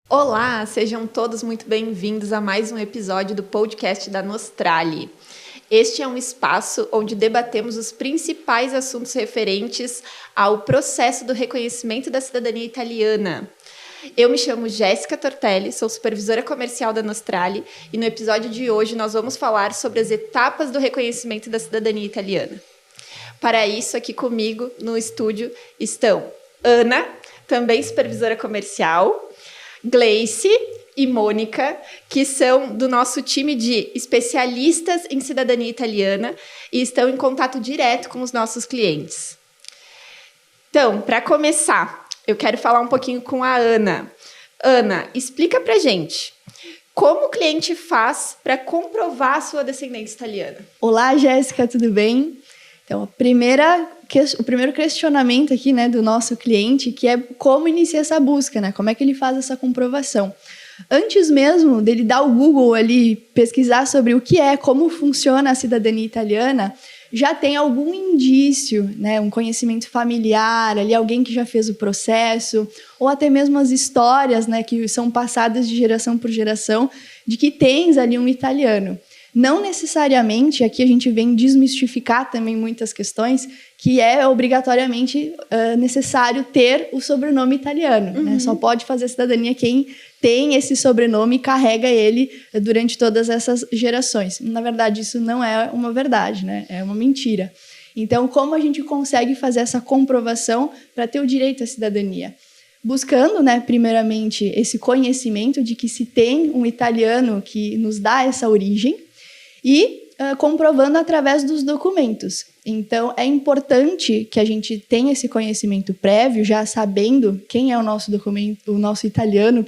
Olá, sejam todos muito bem-vindos a mais um episódio do podcast da Nostrali. Este é um espaço onde debatemos os principais assuntos referentes ao processo do reconhecimento da cidadania italiana. Eu me chamo Jéssica Tortelli, sou supervisora comercial da Nostrali e no episódio de hoje nós vamos falar sobre as etapas do reconhecimento da cidadania italiana. Para isso, aqui comigo no estúdio estão Ana, também supervisora comercial, Gleice e Mônica, que são do nosso time de especialistas em cidadania italiana e estão em contato direto com os nossos clientes. Então, para começar, eu quero falar um pouquinho com a Ana. Ana, explica pra gente, como o cliente faz para comprovar a sua descendência italiana? Olá, Jéssica, tudo bem? Então, o primeiro questionamento aqui, né, do nosso cliente, que é como iniciar essa busca, né? Como é que ele faz essa comprovação? Antes mesmo dele dar o Google ali, pesquisar sobre o que é, como funciona a cidadania italiana, já tem algum indício, né, um conhecimento familiar, ali alguém que já fez o processo, ou até mesmo as histórias, né, que são passadas de geração por geração, de que tens ali um italiano. Não necessariamente, aqui a gente vem desmistificar também muitas questões, que é obrigatoriamente necessário ter o sobrenome italiano. Né? Só pode fazer cidadania quem tem esse sobrenome e carrega ele durante todas essas gerações. Na verdade, isso não é uma verdade, né? É uma mentira. Então, como a gente consegue fazer essa comprovação para ter o direito à cidadania? Buscando, né, primeiramente, esse conhecimento de que se tem um italiano que nos dá essa origem, e comprovando através dos documentos. Então, é importante que a gente tenha esse conhecimento prévio, já sabendo quem é o nosso documento, o nosso italiano,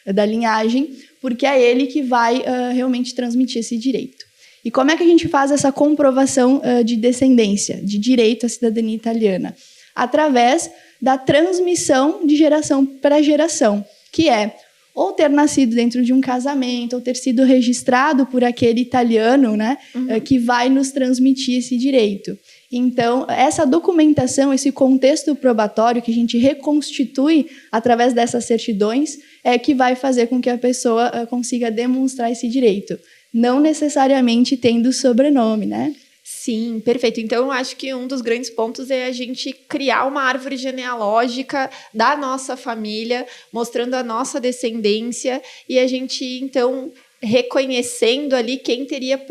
da linhagem, porque é ele que vai realmente transmitir esse direito. E como é que a gente faz essa comprovação de descendência, de direito à cidadania italiana? Através da transmissão de geração para geração, que é ou ter nascido dentro de um casamento, ou ter sido registrado por aquele italiano, né, que vai nos transmitir esse direito. Então, essa documentação, esse contexto probatório que a gente reconstitui através dessas certidões, é que vai fazer com que a pessoa consiga demonstrar esse direito. Não necessariamente tendo sobrenome, né? Sim, perfeito. Então, eu acho que um dos grandes pontos é a gente criar uma árvore genealógica da nossa família, mostrando a nossa descendência e a gente, então, reconhecendo ali quem teria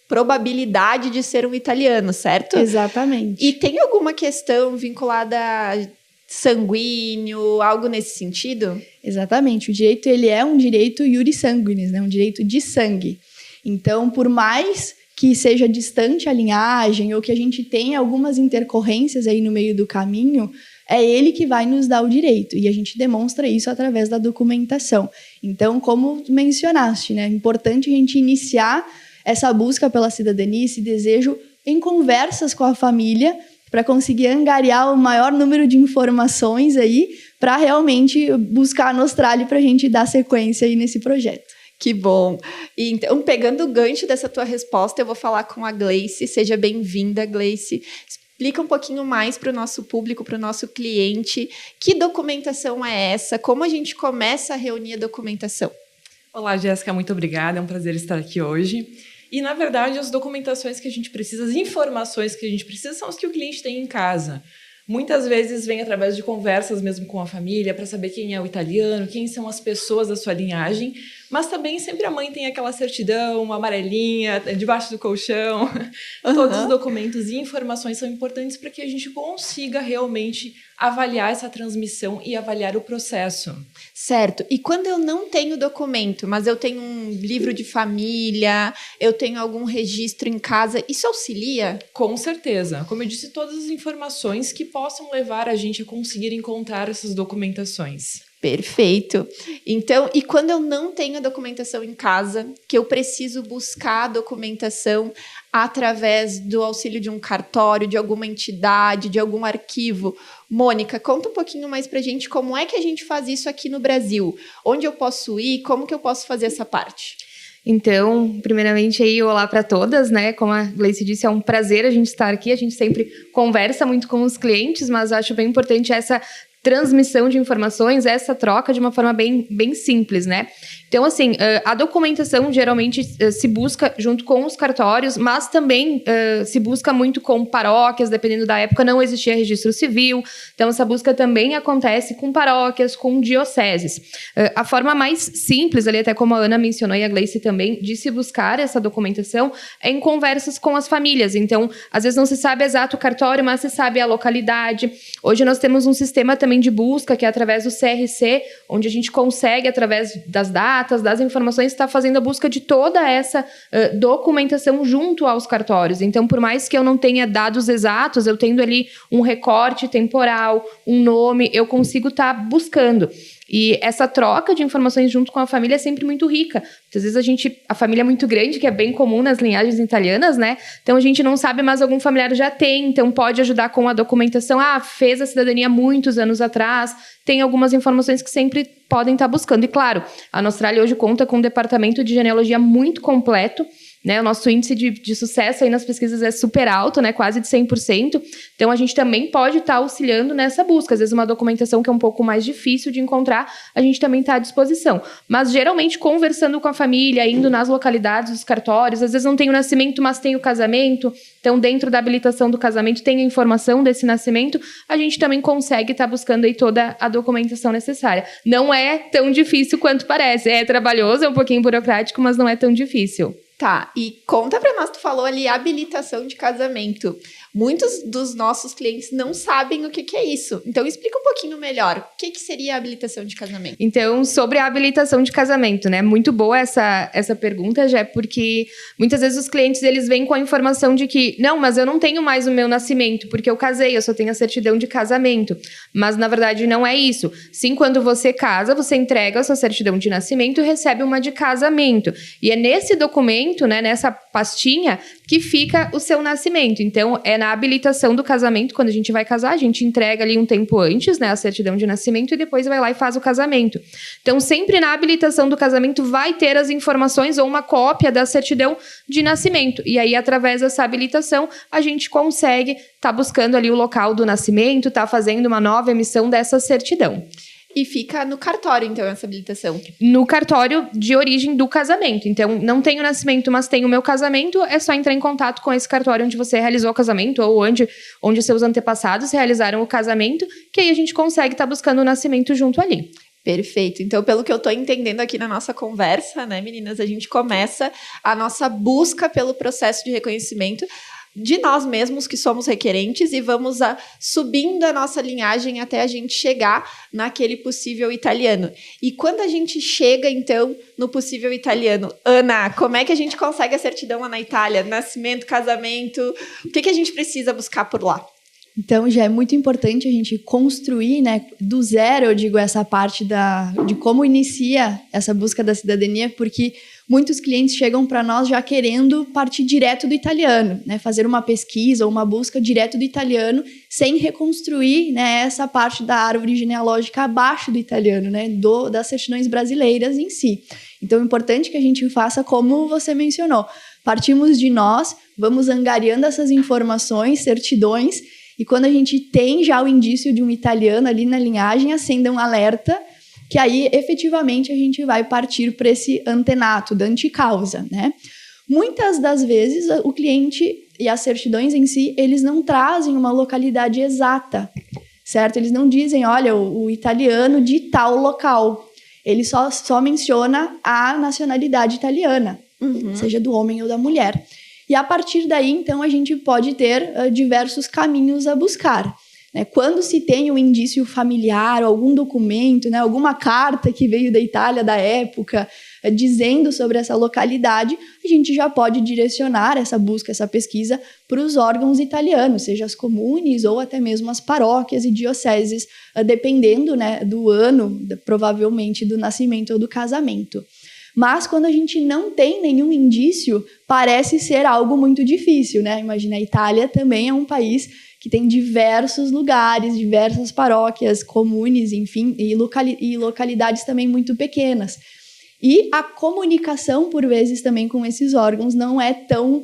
probabilidade de ser um italiano, certo? Exatamente. E tem alguma questão vinculada a sanguíneo, algo nesse sentido? Exatamente. O direito, ele é um direito iuris sanguinis, né? Um direito de sangue. Então, por mais que seja distante a linhagem ou que a gente tenha algumas intercorrências aí no meio do caminho, é ele que vai nos dar o direito. E a gente demonstra isso através da documentação. Então, como mencionaste, né, é importante a gente iniciar essa busca pela cidadania, esse desejo, em conversas com a família, para conseguir angariar o maior número de informações aí, para realmente buscar a Nostrali para a gente dar sequência aí nesse projeto. Que bom. E, então, pegando o gancho dessa tua resposta, eu vou falar com a Gleice. Seja bem-vinda, Gleice. Explica um pouquinho mais para o nosso público, para o nosso cliente, que documentação é essa? Como a gente começa a reunir a documentação? Olá, Jéssica, muito obrigada. É um prazer estar aqui hoje. E, na verdade, as documentações que a gente precisa, as informações que a gente precisa são as que o cliente tem em casa. Muitas vezes vem através de conversas mesmo com a família para saber quem é o italiano, quem são as pessoas da sua linhagem, mas também sempre a mãe tem aquela certidão, uma amarelinha, debaixo do colchão. Todos os documentos e informações são importantes para que a gente consiga realmente avaliar essa transmissão e avaliar o processo. Certo. E quando eu não tenho documento, mas eu tenho um livro de família, eu tenho algum registro em casa, isso auxilia? Com certeza. Como eu disse, todas as informações que possam levar a gente a conseguir encontrar essas documentações. Perfeito. Então, e quando eu não tenho a documentação em casa, que eu preciso buscar a documentação através do auxílio de um cartório, de alguma entidade, de algum arquivo. Mônica, conta um pouquinho mais pra gente como é que a gente faz isso aqui no Brasil. Onde eu posso ir? Como que eu posso fazer essa parte? Então, primeiramente aí, olá para todas, né? Como a Gleice disse, é um prazer a gente estar aqui. A gente sempre conversa muito com os clientes, mas acho bem importante essa transmissão de informações, essa troca de uma forma bem simples, né? Então, assim, a documentação geralmente se busca junto com os cartórios, mas também se busca muito com paróquias, dependendo da época, não existia registro civil. Então, essa busca também acontece com paróquias, com dioceses. A forma mais simples, ali até como a Ana mencionou e a Gleice também, de se buscar essa documentação é em conversas com as famílias. Então, às vezes não se sabe exato o cartório, mas se sabe a localidade. Hoje nós temos um sistema também de busca, que é através do CRC, onde a gente consegue, através das datas, das informações, estar fazendo a busca de toda essa documentação junto aos cartórios. Então, por mais que eu não tenha dados exatos, eu tendo ali um recorte temporal, um nome, eu consigo estar buscando. E essa troca de informações junto com a família é sempre muito rica. Muitas vezes a família é muito grande, que é bem comum nas linhagens italianas, né? Então a gente não sabe, mas algum familiar já tem, então pode ajudar com a documentação. Fez a cidadania muitos anos atrás, tem algumas informações que sempre podem estar buscando. E claro, a Nostralia hoje conta com um departamento de genealogia muito completo, né? O nosso índice de sucesso aí nas pesquisas é super alto, né? Quase de 100%. Então, a gente também pode estar auxiliando nessa busca. Às vezes, uma documentação que é um pouco mais difícil de encontrar, a gente também está à disposição. Mas, geralmente, conversando com a família, indo nas localidades dos cartórios, às vezes não tem o nascimento, mas tem o casamento. Então, dentro da habilitação do casamento, tem a informação desse nascimento, a gente também consegue estar buscando aí toda a documentação necessária. Não é tão difícil quanto parece. É trabalhoso, é um pouquinho burocrático, mas não é tão difícil. Tá, e conta pra nós, tu falou ali habilitação de casamento. Muitos dos nossos clientes não sabem o que é isso. Então, explica um pouquinho melhor. O que seria a habilitação de casamento? Então, sobre a habilitação de casamento, né? Muito boa essa pergunta, já, porque muitas vezes os clientes, eles vêm com a informação de que, não, mas eu não tenho mais o meu nascimento, porque eu casei, eu só tenho a certidão de casamento. Mas, na verdade, não é isso. Sim, quando você casa, você entrega a sua certidão de nascimento e recebe uma de casamento. E é nesse documento, né, nessa pastinha, que fica o seu nascimento. Então, é na habilitação do casamento, quando a gente vai casar, a gente entrega ali um tempo antes, né, a certidão de nascimento, e depois vai lá e faz o casamento. Então, sempre na habilitação do casamento vai ter as informações ou uma cópia da certidão de nascimento. E aí, através dessa habilitação, a gente consegue estar buscando ali o local do nascimento, tá fazendo uma nova emissão dessa certidão. E fica no cartório, então, essa habilitação? No cartório de origem do casamento. Então, não tem o nascimento, mas tem o meu casamento, é só entrar em contato com esse cartório onde você realizou o casamento ou onde seus antepassados realizaram o casamento, que aí a gente consegue estar buscando o nascimento junto ali. Perfeito. Então, pelo que eu estou entendendo aqui na nossa conversa, né, meninas, a gente começa a nossa busca pelo processo de reconhecimento de nós mesmos que somos requerentes e vamos subindo a nossa linhagem até a gente chegar naquele possível italiano. E quando a gente chega, então, no possível italiano, Ana, como é que a gente consegue a certidão lá na Itália? Nascimento, casamento, o que a gente precisa buscar por lá? Então, já é muito importante a gente construir, né, do zero, eu digo, essa parte de como inicia essa busca da cidadania, porque muitos clientes chegam para nós já querendo partir direto do italiano, né, fazer uma pesquisa ou uma busca direto do italiano, sem reconstruir, né, essa parte da árvore genealógica abaixo do italiano, né, das certidões brasileiras em si. Então, é importante que a gente faça como você mencionou. Partimos de nós, vamos angariando essas informações, certidões, e quando a gente tem já o indício de um italiano ali na linhagem, acenda um alerta, que aí efetivamente a gente vai partir para esse antenato, da anticausa, né? Muitas das vezes o cliente e as certidões em si, eles não trazem uma localidade exata, certo? Eles não dizem, olha, o italiano de tal local. Ele só menciona a nacionalidade italiana, seja do homem ou da mulher. E a partir daí, então, a gente pode ter diversos caminhos a buscar. Né? Quando se tem um indício familiar, algum documento, né, alguma carta que veio da Itália da época, dizendo sobre essa localidade, a gente já pode direcionar essa busca, essa pesquisa para os órgãos italianos, seja as comunes ou até mesmo as paróquias e dioceses, dependendo, né, do ano, provavelmente, do nascimento ou do casamento. Mas quando a gente não tem nenhum indício, parece ser algo muito difícil, né? Imagina, a Itália também é um país que tem diversos lugares, diversas paróquias, comunes, enfim, e localidades também muito pequenas. E a comunicação, por vezes, também com esses órgãos não é tão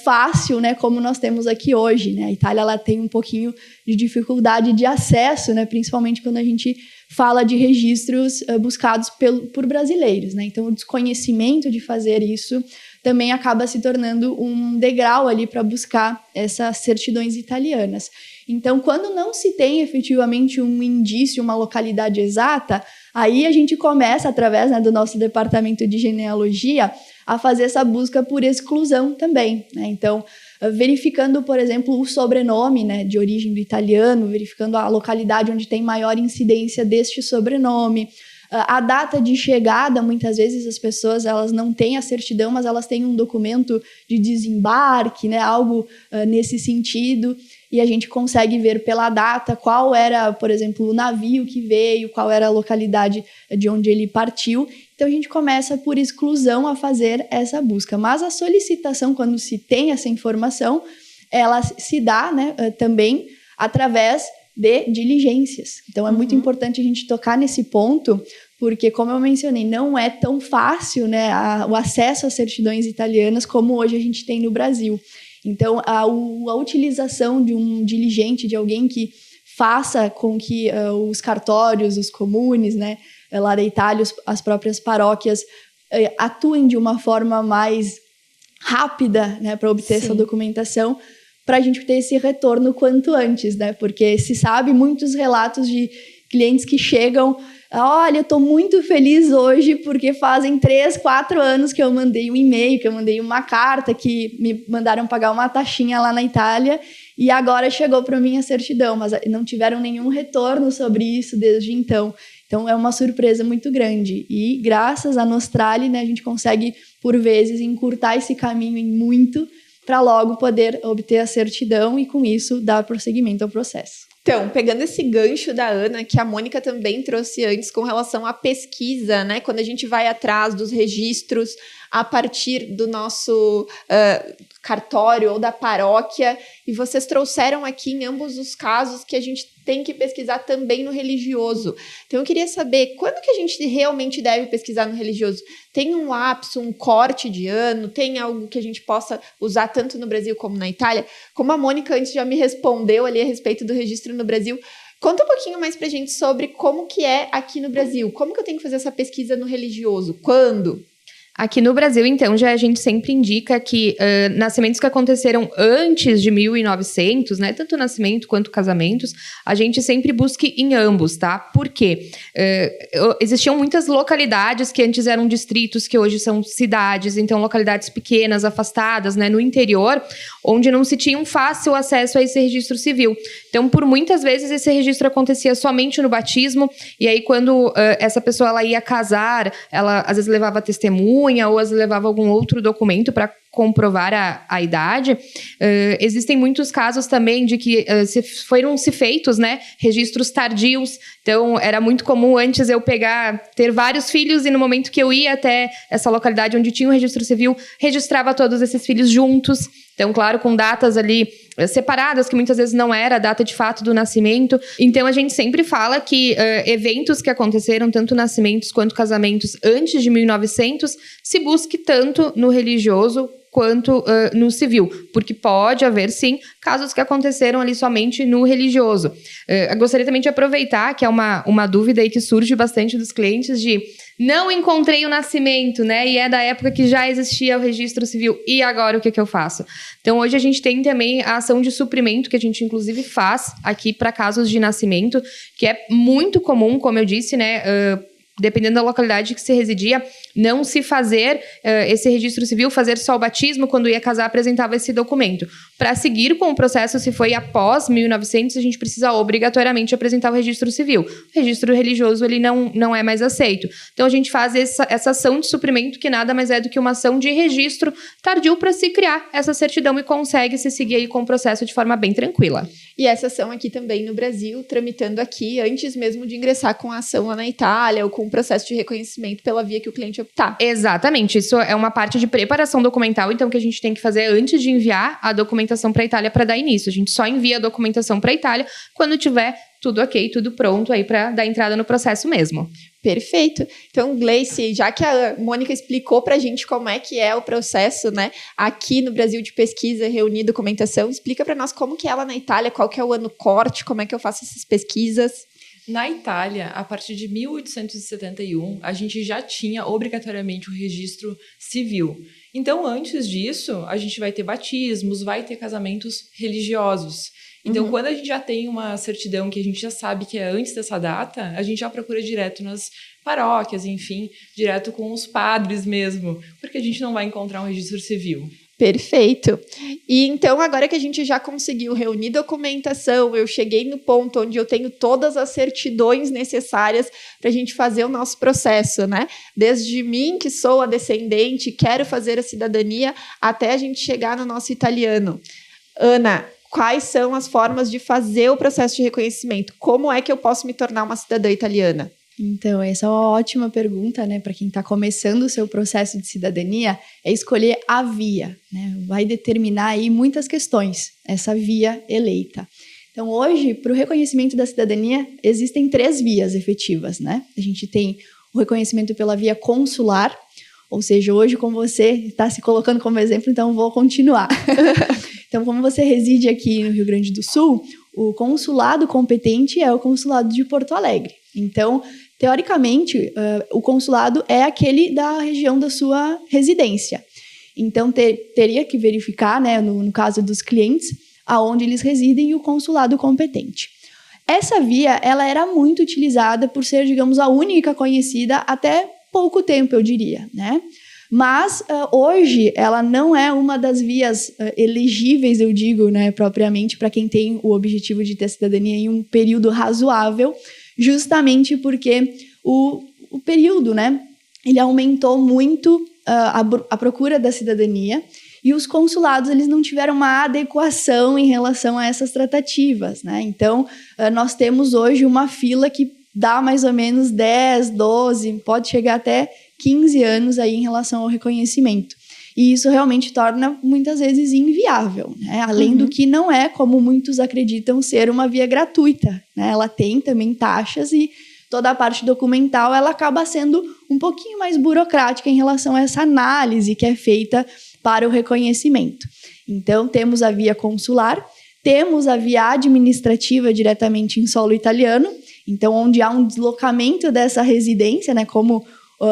fácil, né, como nós temos aqui hoje, né? A Itália ela tem um pouquinho de dificuldade de acesso, né, principalmente quando a gente fala de registros buscados por brasileiros, né? Então, o desconhecimento de fazer isso também acaba se tornando um degrau ali para buscar essas certidões italianas. Então, quando não se tem efetivamente um indício, uma localidade exata, aí a gente começa, através, né, do nosso departamento de genealogia, a fazer essa busca por exclusão também, né? Então, verificando, por exemplo, o sobrenome, né, de origem do italiano, verificando a localidade onde tem maior incidência deste sobrenome, a data de chegada. Muitas vezes as pessoas elas não têm a certidão, mas elas têm um documento de desembarque, né, algo nesse sentido, e a gente consegue ver pela data qual era, por exemplo, o navio que veio, qual era a localidade de onde ele partiu. Então a gente começa por exclusão a fazer essa busca. Mas a solicitação, quando se tem essa informação, ela se dá, né, também através de diligências. Então é muito importante a gente tocar nesse ponto, porque, como eu mencionei, não é tão fácil, né, o acesso às certidões italianas como hoje a gente tem no Brasil. Então, a utilização de um diligente, de alguém que faça com que os cartórios, os comunes, né, lá da Itália, as próprias paróquias, atuem de uma forma mais rápida, né, para obter essa documentação, para a gente ter esse retorno quanto antes, né? Porque se sabe muitos relatos de clientes que chegam, olha, eu estou muito feliz hoje porque fazem 3, 4 anos que eu mandei um e-mail, que eu mandei uma carta, que me mandaram pagar uma taxinha lá na Itália e agora chegou para mim a certidão, mas não tiveram nenhum retorno sobre isso desde então. Então é uma surpresa muito grande e graças à Nostrali, né, a gente consegue por vezes encurtar esse caminho em muito para logo poder obter a certidão e, com isso, dar prosseguimento ao processo. Então, pegando esse gancho da Ana, que a Mônica também trouxe antes com relação à pesquisa, né? Quando a gente vai atrás dos registros a partir do nosso cartório ou da paróquia, e vocês trouxeram aqui em ambos os casos que a gente tem que pesquisar também no religioso. Então, eu queria saber, quando que a gente realmente deve pesquisar no religioso? Tem um lapso, um corte de ano? Tem algo que a gente possa usar tanto no Brasil como na Itália? Como a Mônica antes já me respondeu ali a respeito do registro no Brasil, conta um pouquinho mais pra gente sobre como que é aqui no Brasil. Como que eu tenho que fazer essa pesquisa no religioso? Quando? Aqui no Brasil, então, já a gente sempre indica que nascimentos que aconteceram antes de 1900, né, tanto nascimento quanto casamentos, a gente sempre busque em ambos, tá? Por quê? Existiam muitas localidades que antes eram distritos, que hoje são cidades, então localidades pequenas, afastadas, né, no interior, onde não se tinha um fácil acesso a esse registro civil. Então, por muitas vezes, esse registro acontecia somente no batismo, e aí quando essa pessoa ela ia casar, ela às vezes levava testemunha, ou às vezes levava algum outro documento para comprovar a idade. Existem muitos casos também de que foram-se feitos, né, registros tardios. Então, era muito comum antes eu ter vários filhos e no momento que eu ia até essa localidade onde tinha o registro civil, registrava todos esses filhos juntos. Então, claro, com datas ali separadas, que muitas vezes não era a data de fato do nascimento. Então, a gente sempre fala que eventos que aconteceram, tanto nascimentos quanto casamentos antes de 1900, se busque tanto no religioso quanto no civil, porque pode haver, sim, casos que aconteceram ali somente no religioso. Eu gostaria também de aproveitar, que é uma dúvida aí que surge bastante dos clientes de não encontrei o nascimento, né? E é da época que já existia o registro civil. E agora o que eu faço? Então, hoje a gente tem também a ação de suprimento, que a gente inclusive faz aqui para casos de nascimento, que é muito comum, como eu disse, né? Dependendo da localidade que se residia, não se fazer esse registro civil, fazer só o batismo, quando ia casar, apresentava esse documento. Para seguir com o processo, se foi após 1900, a gente precisa obrigatoriamente apresentar o registro civil. O registro religioso, ele não é mais aceito. Então, a gente faz essa ação de suprimento, que nada mais é do que uma ação de registro tardio para se criar essa certidão e consegue se seguir aí com o processo de forma bem tranquila. E essa ação aqui também no Brasil, tramitando aqui, antes mesmo de ingressar com a ação lá na Itália, ou com o processo de reconhecimento pela via que o cliente optar. Exatamente, isso é uma parte de preparação documental, então, que a gente tem que fazer antes de enviar a documentação para a Itália para dar início. A gente só envia a documentação para a Itália quando tiver tudo ok, tudo pronto aí para dar entrada no processo mesmo. Perfeito. Então, Gleice, já que a Mônica explicou para a gente como é que é o processo, né, aqui no Brasil de pesquisa, reunir documentação, explica para nós como que é lá na Itália, qual que é o ano corte, como é que eu faço essas pesquisas. Na Itália, a partir de 1871, a gente já tinha obrigatoriamente o registro civil. Então, antes disso, a gente vai ter batismos, vai ter casamentos religiosos. Então, quando a gente já tem uma certidão que a gente já sabe que é antes dessa data, a gente já procura direto nas paróquias, enfim, direto com os padres mesmo, porque a gente não vai encontrar um registro civil. Perfeito. E então, agora que a gente já conseguiu reunir documentação, eu cheguei no ponto onde eu tenho todas as certidões necessárias para a gente fazer o nosso processo, né? Desde mim, que sou a descendente, quero fazer a cidadania, até a gente chegar no nosso italiano. Ana, quais são as formas de fazer o processo de reconhecimento? Como é que eu posso me tornar uma cidadã italiana? Então, essa é uma ótima pergunta, né? Para quem está começando o seu processo de cidadania, é escolher a via, né? Vai determinar aí muitas questões, essa via eleita. Então, hoje, para o reconhecimento da cidadania, existem 3 vias efetivas, né? A gente tem o reconhecimento pela via consular, ou seja, hoje, como você está se colocando como exemplo, então vou continuar. Então, como você reside aqui no Rio Grande do Sul, o consulado competente é o consulado de Porto Alegre. Então, teoricamente, o consulado é aquele da região da sua residência. Então, teria que verificar, né, no caso dos clientes, aonde eles residem e o consulado competente. Essa via, ela era muito utilizada por ser, digamos, a única conhecida até pouco tempo, eu diria, né? Mas, hoje, ela não é uma das vias elegíveis, eu digo, né, propriamente, para quem tem o objetivo de ter cidadania em um período razoável, justamente porque o período, né, ele aumentou muito a procura da cidadania e os consulados eles não tiveram uma adequação em relação a essas tratativas, né? Então, nós temos hoje uma fila que dá mais ou menos 10, 12, pode chegar até 15 anos aí em relação ao reconhecimento. E isso realmente torna, muitas vezes, inviável, né? Além do que não é, como muitos acreditam, ser uma via gratuita, né? Ela tem também taxas e toda a parte documental ela acaba sendo um pouquinho mais burocrática em relação a essa análise que é feita para o reconhecimento. Então, temos a via consular, temos a via administrativa diretamente em solo italiano, então, onde há um deslocamento dessa residência, né? Como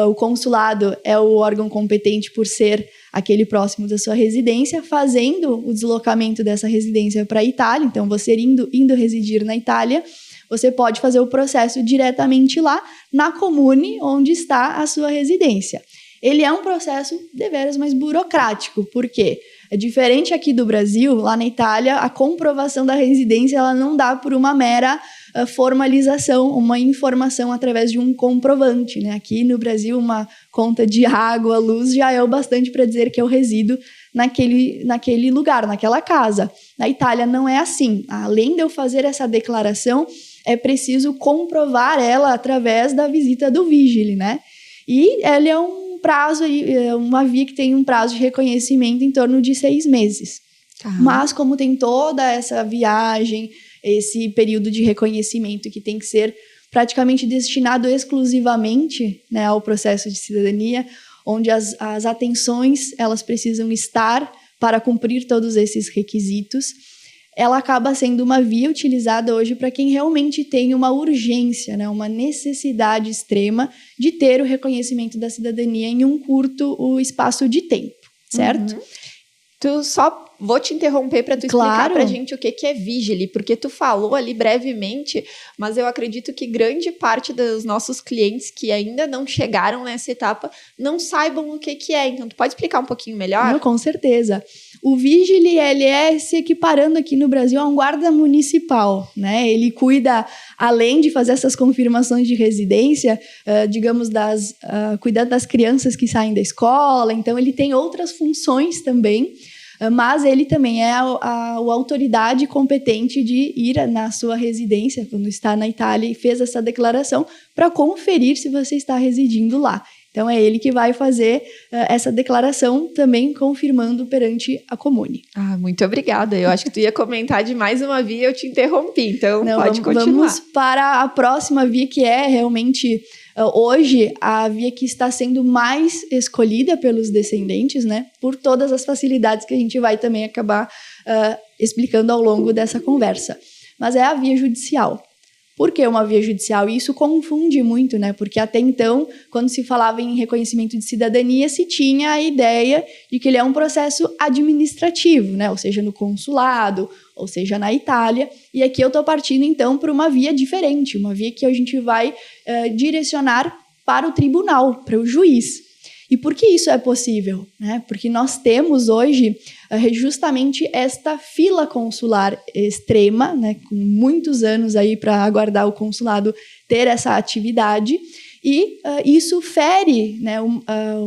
o consulado é o órgão competente por ser aquele próximo da sua residência, fazendo o deslocamento dessa residência para a Itália. Então, você indo residir na Itália, você pode fazer o processo diretamente lá na comune onde está a sua residência. Ele é um processo deveras mais burocrático, porque é diferente aqui do Brasil, lá na Itália, a comprovação da residência ela não dá por uma mera formalização, uma informação através de um comprovante, né? Aqui no Brasil, uma conta de água, luz, já é o bastante para dizer que eu resido naquele lugar, naquela casa. Na Itália não é assim. Além de eu fazer essa declaração, é preciso comprovar ela através da visita do vigile, né? E ela é um prazo, uma via que tem um prazo de reconhecimento em torno de 6 meses. Mas como tem toda essa viagem, esse período de reconhecimento que tem que ser praticamente destinado exclusivamente, né, ao processo de cidadania, onde as atenções elas precisam estar para cumprir todos esses requisitos, ela acaba sendo uma via utilizada hoje para quem realmente tem uma urgência, né, uma necessidade extrema de ter o reconhecimento da cidadania em um curto espaço de tempo, certo? Tu só vou te interromper para tu explicar para a gente o que é vigile, porque tu falou ali brevemente, mas eu acredito que grande parte dos nossos clientes que ainda não chegaram nessa etapa não saibam o que é. Então, tu pode explicar um pouquinho melhor? Não, com certeza. O vigile, ele é se equiparando aqui no Brasil a um guarda municipal, né? Ele cuida, além de fazer essas confirmações de residência, digamos, cuidar das crianças que saem da escola. Então, ele tem outras funções também, mas ele também é a autoridade competente de ir na sua residência, quando está na Itália e fez essa declaração, para conferir se você está residindo lá. Então, é ele que vai fazer essa declaração também confirmando perante a Comune. Muito obrigada. Eu acho que tu ia comentar de mais uma via e eu te interrompi, então pode continuar. Vamos para a próxima via, que é realmente, hoje, a via que está sendo mais escolhida pelos descendentes, né? Por todas as facilidades que a gente vai também acabar explicando ao longo dessa conversa. Mas é a via judicial. Por que uma via judicial? E isso confunde muito, né? Porque até então, quando se falava em reconhecimento de cidadania, se tinha a ideia de que ele é um processo administrativo, né? Ou seja, no consulado, ou seja, na Itália. E aqui eu estou partindo, então, para uma via diferente, uma via que a gente vai direcionar para o tribunal, para o juiz. E por que isso é possível? Né? Porque nós temos hoje justamente esta fila consular extrema, né? Com muitos anos aí para aguardar o consulado ter essa atividade, e isso fere, né,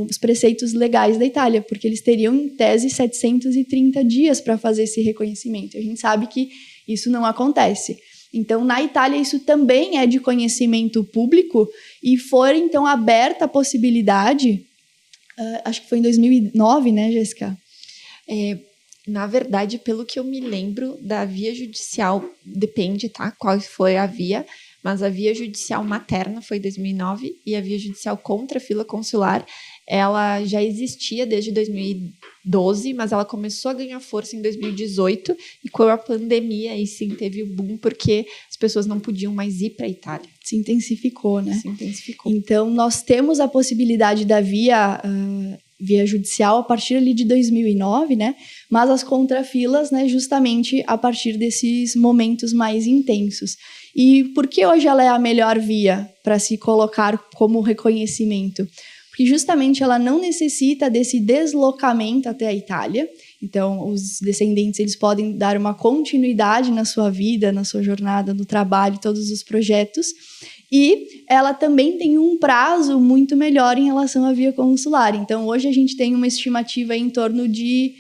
os preceitos legais da Itália, porque eles teriam, em tese, 730 dias para fazer esse reconhecimento. A gente sabe que isso não acontece. Então, na Itália, isso também é de conhecimento público, e foi, então, aberta a possibilidade... acho que foi em 2009, né, Jéssica? Na verdade, pelo que eu me lembro, da via judicial, depende, tá? Qual foi a via, mas a via judicial materna foi em 2009 e a via judicial contra a fila consular, ela já existia desde 2012, mas ela começou a ganhar força em 2018 e com a pandemia aí sim teve o boom, porque as pessoas não podiam mais ir para a Itália. Se intensificou, né? Se intensificou. Então, nós temos a possibilidade da via judicial a partir ali de 2009, né? Mas as contrafilas, né, justamente a partir desses momentos mais intensos. E por que hoje ela é a melhor via para se colocar como reconhecimento? Porque justamente ela não necessita desse deslocamento até a Itália. Então, os descendentes, eles podem dar uma continuidade na sua vida, na sua jornada, no trabalho, todos os projetos. E ela também tem um prazo muito melhor em relação à via consular. Então, hoje a gente tem uma estimativa em torno de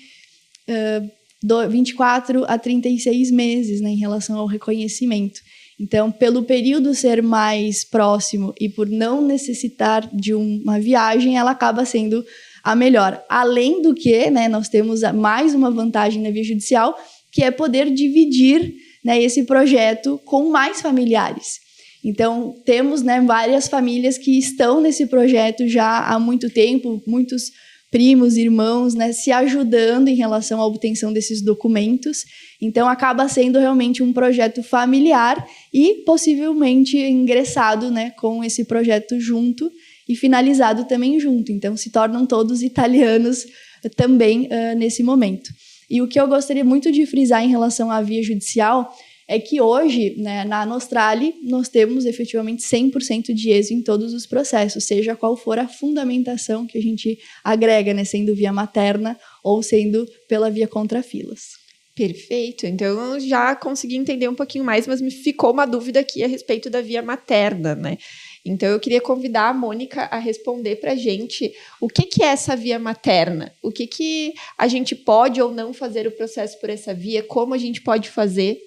24 a 36 meses, né, em relação ao reconhecimento. Então, pelo período ser mais próximo e por não necessitar de uma viagem, ela acaba sendo a melhor. Além do que, né, nós temos mais uma vantagem na via judicial, que é poder dividir, né, esse projeto com mais familiares. Então, temos, né, várias famílias que estão nesse projeto já há muito tempo, muitos primos, irmãos, né, se ajudando em relação à obtenção desses documentos. Então, acaba sendo realmente um projeto familiar e possivelmente ingressado, né, com esse projeto junto e finalizado também junto. Então, se tornam todos italianos também nesse momento. E o que eu gostaria muito de frisar em relação à via judicial é que hoje, né, na Nostrali, nós temos efetivamente 100% de êxito em todos os processos, seja qual for a fundamentação que a gente agrega, né, sendo via materna ou sendo pela via contrafilas. Perfeito, então eu já consegui entender um pouquinho mais, mas me ficou uma dúvida aqui a respeito da via materna, né? Então eu queria convidar a Mônica a responder para a gente o que é essa via materna, o que a gente pode ou não fazer o processo por essa via, como a gente pode fazer.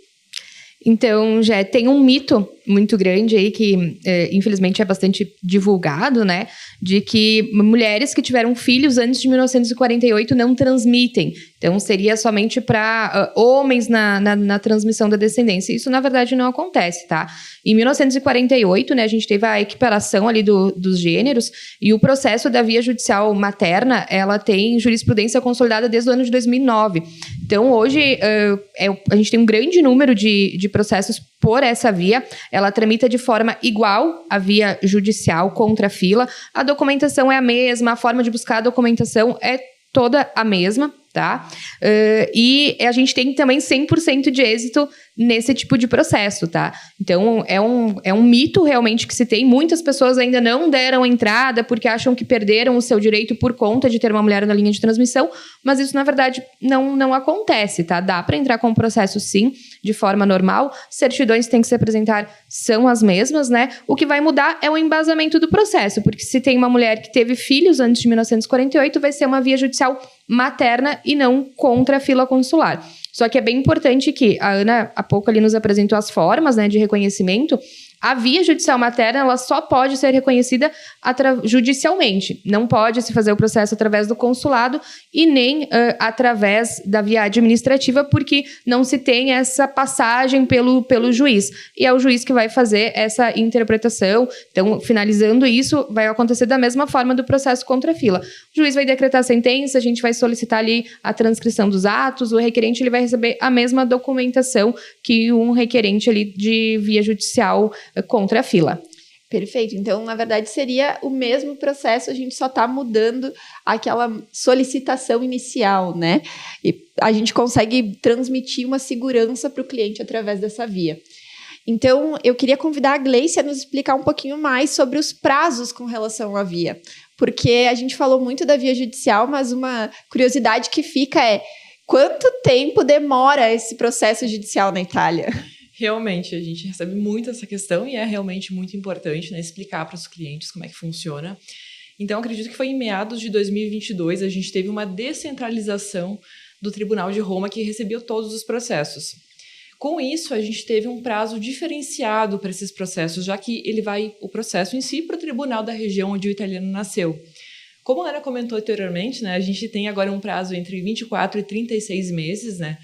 Então, já tem um mito muito grande aí que, infelizmente, é bastante divulgado, né? De que mulheres que tiveram filhos antes de 1948 não transmitem. Então, seria somente para homens na transmissão da descendência. Isso, na verdade, não acontece, tá? Em 1948, né, a gente teve a equiparação ali dos gêneros e o processo da via judicial materna, ela tem jurisprudência consolidada desde o ano de 2009. Então, hoje, a gente tem um grande número de processos por essa via. Ela tramita de forma igual à via judicial contra a fila. A documentação é a mesma, a forma de buscar a documentação é toda a mesma, tá? E a gente tem também 100% de êxito nesse tipo de processo, tá? Então, é um mito realmente que se tem. Muitas pessoas ainda não deram entrada porque acham que perderam o seu direito por conta de ter uma mulher na linha de transmissão, mas isso, na verdade, não acontece, tá? Dá para entrar com o processo, sim, de forma normal. Certidões que tem que se apresentar são as mesmas, né? O que vai mudar é o embasamento do processo, porque se tem uma mulher que teve filhos antes de 1948, vai ser uma via judicial materna e não contra a fila consular. Só que é bem importante que a Ana, há pouco ali, nos apresentou as formas, né, de reconhecimento. A via judicial materna, ela só pode ser reconhecida judicialmente. Não pode se fazer o processo através do consulado e nem através da via administrativa, porque não se tem essa passagem pelo juiz. E é o juiz que vai fazer essa interpretação. Então, finalizando isso, vai acontecer da mesma forma do processo contra a fila. O juiz vai decretar a sentença, a gente vai solicitar ali a transcrição dos atos, o requerente ele vai receber a mesma documentação que um requerente ali de via judicial contra a fila. Perfeito. Então, na verdade, seria o mesmo processo, a gente só está mudando aquela solicitação inicial, né? E a gente consegue transmitir uma segurança para o cliente através dessa via. Então, eu queria convidar a Gleice a nos explicar um pouquinho mais sobre os prazos com relação à via. Porque a gente falou muito da via judicial, mas uma curiosidade que fica é: quanto tempo demora esse processo judicial na Itália? Realmente, a gente recebe muito essa questão e é realmente muito importante, né, explicar para os clientes como é que funciona. Então, acredito que foi em meados de 2022, a gente teve uma descentralização do Tribunal de Roma que recebeu todos os processos. Com isso, a gente teve um prazo diferenciado para esses processos, já que o processo em si, para o tribunal da região onde o italiano nasceu. Como a Ana comentou anteriormente, né, a gente tem agora um prazo entre 24 e 36 meses, né,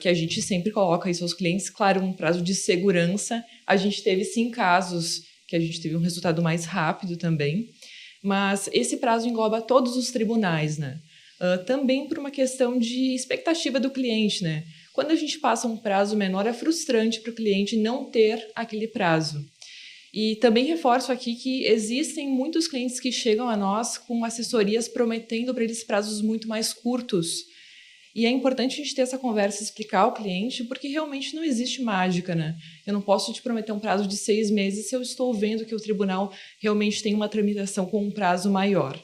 que a gente sempre coloca isso aos clientes, claro, um prazo de segurança. A gente teve, sim, casos que a gente teve um resultado mais rápido também, mas esse prazo engloba todos os tribunais, né? Também por uma questão de expectativa do cliente, né? Quando a gente passa um prazo menor, é frustrante para o cliente não ter aquele prazo. E também reforço aqui que existem muitos clientes que chegam a nós com assessorias prometendo para eles prazos muito mais curtos. E é importante a gente ter essa conversa e explicar ao cliente, porque realmente não existe mágica, né? Eu não posso te prometer um prazo de 6 meses se eu estou vendo que o tribunal realmente tem uma tramitação com um prazo maior.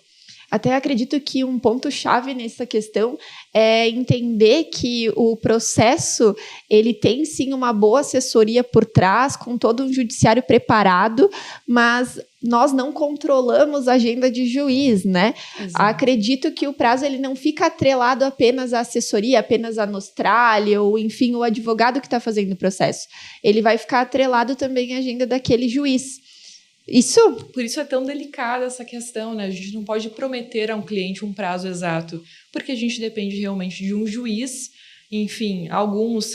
Até acredito que um ponto-chave nessa questão é entender que o processo, ele tem sim uma boa assessoria por trás, com todo um judiciário preparado, mas nós não controlamos a agenda de juiz, né? Exato. Acredito que o prazo ele não fica atrelado apenas à assessoria, apenas à Nostralia, ou enfim, o advogado que está fazendo o processo. Ele vai ficar atrelado também à agenda daquele juiz. Por isso é tão delicada essa questão, né? A gente não pode prometer a um cliente um prazo exato, porque a gente depende realmente de um juiz. Enfim, alguns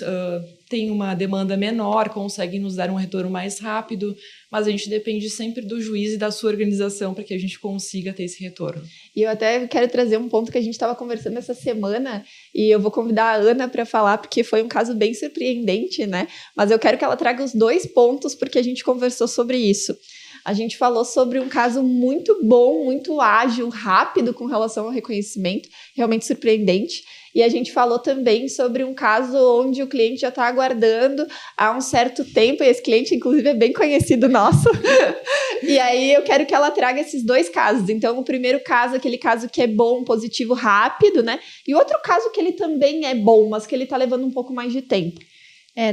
têm uma demanda menor, conseguem nos dar um retorno mais rápido, mas a gente depende sempre do juiz e da sua organização para que a gente consiga ter esse retorno. E eu até quero trazer um ponto que a gente estava conversando essa semana, e eu vou convidar a Ana para falar, porque foi um caso bem surpreendente, né? Mas eu quero que ela traga os 2 pontos, porque a gente conversou sobre isso. A gente falou sobre um caso muito bom, muito ágil, rápido com relação ao reconhecimento, realmente surpreendente. E a gente falou também sobre um caso onde o cliente já está aguardando há um certo tempo, e esse cliente, inclusive, é bem conhecido nosso. E aí eu quero que ela traga esses 2 casos. Então, o primeiro caso, aquele caso que é bom, positivo, rápido, né? E outro caso que ele também é bom, mas que ele está levando um pouco mais de tempo.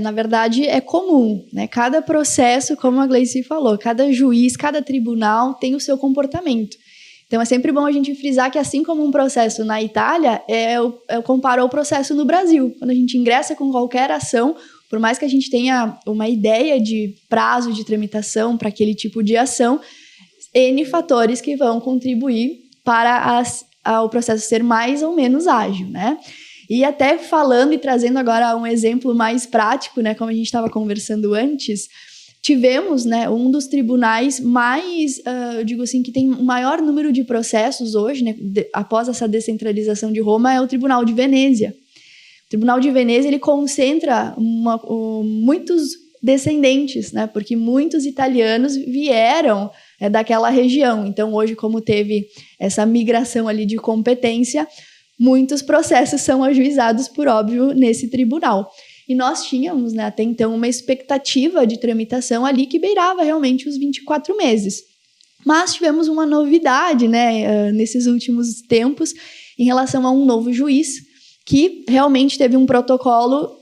Na verdade, é comum, né? Cada processo, como a Gleice falou, cada juiz, cada tribunal tem o seu comportamento. Então, é sempre bom a gente frisar que, assim como um processo na Itália, eu comparo ao processo no Brasil. Quando a gente ingressa com qualquer ação, por mais que a gente tenha uma ideia de prazo de tramitação para aquele tipo de ação, N fatores que vão contribuir para o processo ser mais ou menos ágil, né? E até falando e trazendo agora um exemplo mais prático, né, como a gente estava conversando antes, tivemos, né, um dos tribunais mais, eu digo assim, que tem o maior número de processos hoje, né, após essa descentralização de Roma, é o Tribunal de Venezia. O Tribunal de Venezia, ele concentra muitos descendentes, né, porque muitos italianos vieram daquela região. Então, hoje, como teve essa migração ali de competência, muitos processos são ajuizados, por óbvio, nesse tribunal. E nós tínhamos, né, até então, uma expectativa de tramitação ali que beirava realmente os 24 meses. Mas tivemos uma novidade, né, nesses últimos tempos, em relação a um novo juiz, que realmente teve um protocolo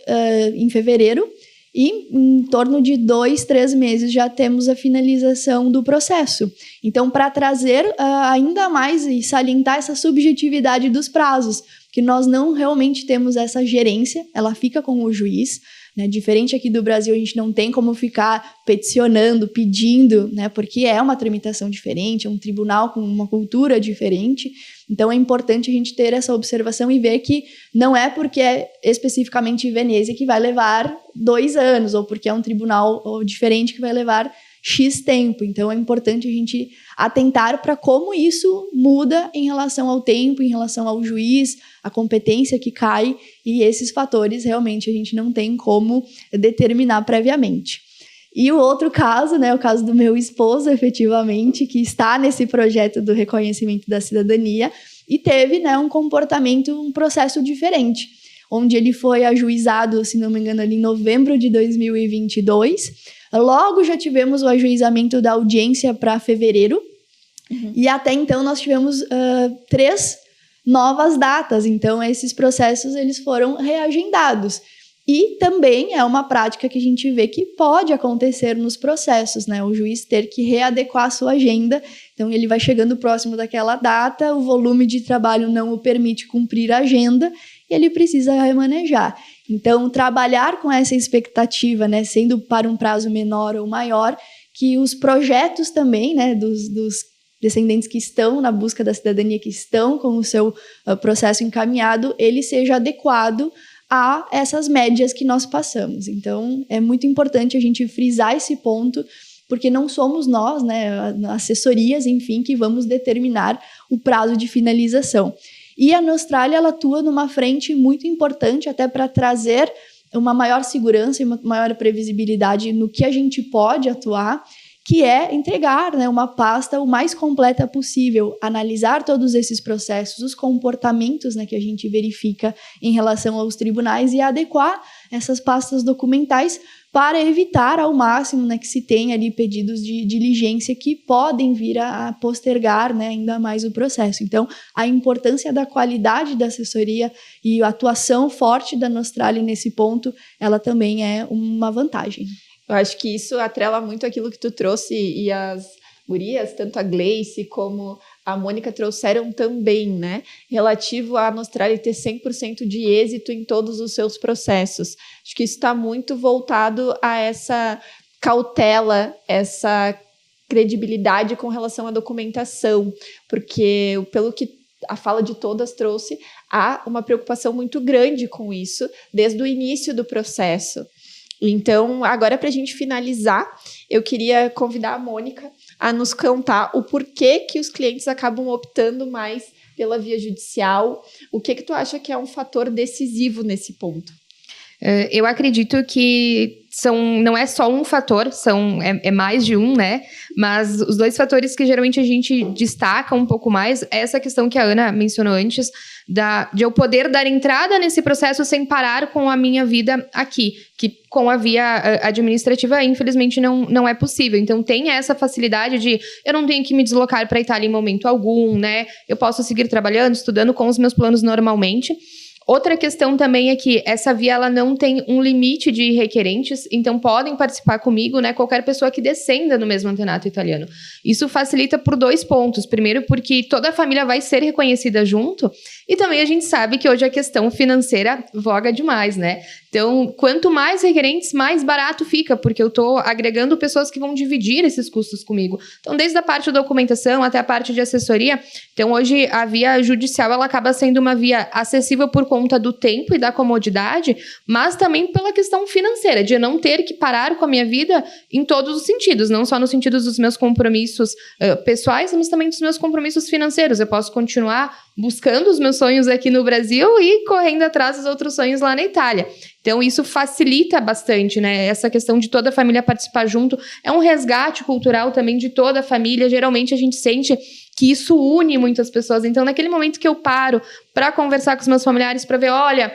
em fevereiro, e em torno de 2, 3 meses já temos a finalização do processo. Então, para trazer ainda mais e salientar essa subjetividade dos prazos, que nós não realmente temos essa gerência, ela fica com o juiz, né? Diferente aqui do Brasil, a gente não tem como ficar peticionando, pedindo, né? Porque é uma tramitação diferente, é um tribunal com uma cultura diferente. Então, é importante a gente ter essa observação e ver que não é porque é especificamente Veneza que vai levar 2 anos, ou porque é um tribunal diferente que vai levar X tempo. Então, é importante a gente atentar para como isso muda em relação ao tempo, em relação ao juiz, a competência que cai, e esses fatores realmente a gente não tem como determinar previamente. E o outro caso, né, o caso do meu esposo, efetivamente, que está nesse projeto do reconhecimento da cidadania e teve, né, um processo diferente, onde ele foi ajuizado, se não me engano, ali em novembro de 2022. Logo já tivemos o ajuizamento da audiência para fevereiro, e até então nós tivemos 3 novas datas, então esses processos eles foram reagendados. E também é uma prática que a gente vê que pode acontecer nos processos, né? O juiz ter que readequar a sua agenda, então ele vai chegando próximo daquela data, o volume de trabalho não o permite cumprir a agenda, e ele precisa remanejar. Então, trabalhar com essa expectativa, né, sendo para um prazo menor ou maior, que os projetos também, né, dos descendentes que estão na busca da cidadania, que estão com o seu processo encaminhado, ele seja adequado a essas médias que nós passamos. Então, é muito importante a gente frisar esse ponto, porque não somos nós, né, assessorias, enfim, que vamos determinar o prazo de finalização. E a Nostralia, ela atua numa frente muito importante até para trazer uma maior segurança e uma maior previsibilidade no que a gente pode atuar, que é entregar, né, uma pasta o mais completa possível, analisar todos esses processos, os comportamentos, né, que a gente verifica em relação aos tribunais e adequar essas pastas documentais para evitar ao máximo, né, que se tenha ali pedidos de diligência que podem vir a postergar, né, ainda mais o processo. Então, a importância da qualidade da assessoria e a atuação forte da Nostralia nesse ponto, ela também é uma vantagem. Eu acho que isso atrela muito aquilo que tu trouxe e as gurias, tanto a Gleice como a Mônica trouxeram também, né? Relativo à Nostralia ter 100% de êxito em todos os seus processos. Acho que isso está muito voltado a essa cautela, essa credibilidade com relação à documentação, porque pelo que a fala de todas trouxe, há uma preocupação muito grande com isso desde o início do processo. Então, agora para a gente finalizar, eu queria convidar a Mônica a nos contar o porquê que os clientes acabam optando mais pela via judicial. O que tu acha que é um fator decisivo nesse ponto? Eu acredito que não é só um fator, é mais de um, né? Mas os 2 fatores que geralmente a gente destaca um pouco mais é essa questão que a Ana mencionou antes, de eu poder dar entrada nesse processo sem parar com a minha vida aqui, que com a via administrativa, infelizmente, não é possível. Então, tem essa facilidade de eu não tenho que me deslocar para a Itália em momento algum, né? Eu posso seguir trabalhando, estudando com os meus planos normalmente. Outra questão também é que essa via ela não tem um limite de requerentes, então podem participar comigo, né, qualquer pessoa que descenda no mesmo antenato italiano. Isso facilita por 2 pontos. Primeiro, porque toda a família vai ser reconhecida junto, e também a gente sabe que hoje a questão financeira voga demais, né? Então, quanto mais requerentes, mais barato fica, porque eu estou agregando pessoas que vão dividir esses custos comigo. Então, desde a parte da documentação até a parte de assessoria. Então, hoje, a via judicial ela acaba sendo uma via acessível por conta do tempo e da comodidade, mas também pela questão financeira, de eu não ter que parar com a minha vida em todos os sentidos, não só no sentido dos meus compromissos pessoais, mas também dos meus compromissos financeiros. Eu posso continuar buscando os meus sonhos aqui no Brasil e correndo atrás dos outros sonhos lá na Itália. Então, isso facilita bastante, né? Essa questão de toda a família participar junto. É um resgate cultural também de toda a família. Geralmente, a gente sente que isso une muitas pessoas. Então, naquele momento que eu paro para conversar com os meus familiares, para ver, olha,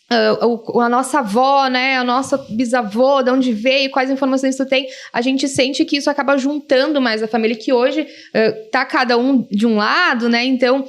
a nossa avó, né, a nossa bisavó, de onde veio, quais informações tu tem, a gente sente que isso acaba juntando mais a família, que hoje tá cada um de um lado, né, então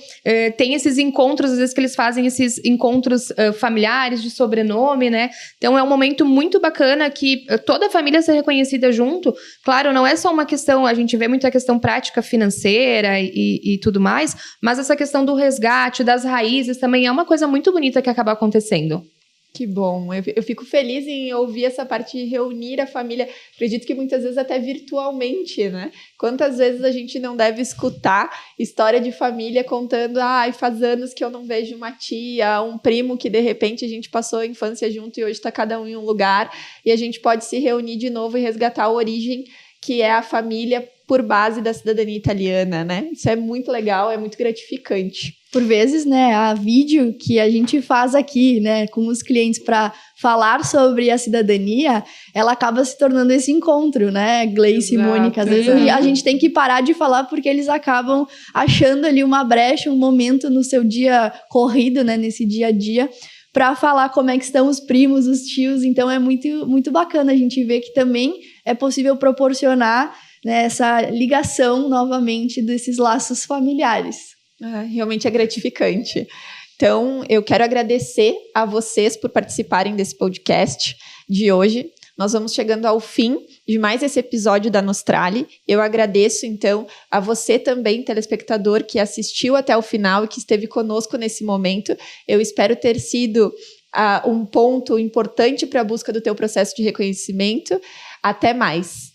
tem esses encontros, às vezes que eles fazem esses encontros familiares de sobrenome, né, então é um momento muito bacana que toda a família ser reconhecida junto. Claro, não é só uma questão, a gente vê muita questão prática financeira e tudo mais, mas essa questão do resgate, das raízes também é uma coisa muito bonita que acaba acontecendo. Que bom, eu fico feliz em ouvir essa parte de reunir a família, acredito que muitas vezes até virtualmente, né? Quantas vezes a gente não deve escutar história de família contando, faz anos que eu não vejo uma tia, um primo que de repente a gente passou a infância junto e hoje está cada um em um lugar, e a gente pode se reunir de novo e resgatar a origem que é a família por base da cidadania italiana, né? Isso é muito legal, é muito gratificante. Por vezes, né, a vídeo que a gente faz aqui, né, com os clientes para falar sobre a cidadania, ela acaba se tornando esse encontro, né, Gleice e Mônica. Às vezes a gente tem que parar de falar porque eles acabam achando ali uma brecha, um momento no seu dia corrido, né, nesse dia a dia, para falar como é que estão os primos, os tios. Então é muito, muito bacana a gente ver que também é possível proporcionar, né, essa ligação novamente desses laços familiares. Realmente é gratificante. Então, eu quero agradecer a vocês por participarem desse podcast de hoje. Nós vamos chegando ao fim de mais esse episódio da Nostrali. Eu agradeço, então, a você também, telespectador, que assistiu até o final e que esteve conosco nesse momento. Eu espero ter sido um ponto importante para a busca do teu processo de reconhecimento. Até mais!